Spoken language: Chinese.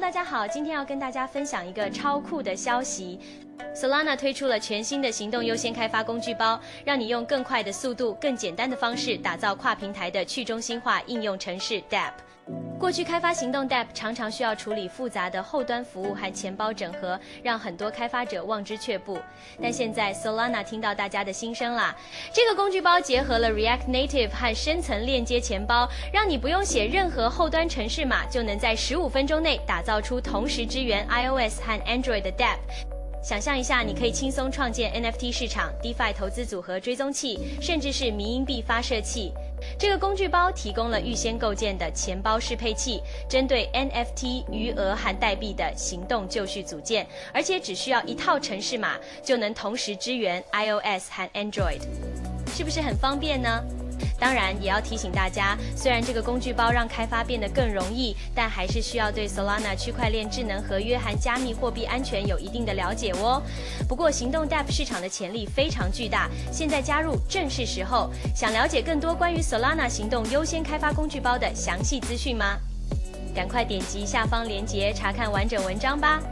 大家好，今天要跟大家分享一个超酷的消息。Solana 推出了全新的行动优先开发工具包，让你用更快的速度、更简单的方式打造跨平台的去中心化应用程式 dApp。过去开发行动 dApp 常常需要处理复杂的后端服务和钱包整合，让很多开发者望之却步。但现在 Solana 听到大家的心声啦，这个工具包结合了 React Native 和深层链接钱包，让你不用写任何后端程式码，就能在15分钟内打造出同时支援 iOS 和 Android 的 dApp。想象一下，你可以轻松创建 NFT 市场、DeFi 投资组合追踪器，甚至是迷因币发射器。这个工具包提供了预先构建的钱包适配器，针对 NFT 余额和代币的行动就绪组件，而且只需要一套程式码就能同时支援 iOS 和 Android， 是不是很方便呢？当然，也要提醒大家，虽然这个工具包让开发变得更容易，但还是需要对 Solana 区块链智能合约和加密货币安全有一定的了解哦。不过，行动 dApp 市场的潜力非常巨大，现在加入正是时候。想了解更多关于 Solana 行动优先开发工具包的详细资讯吗？赶快点击下方链接查看完整文章吧。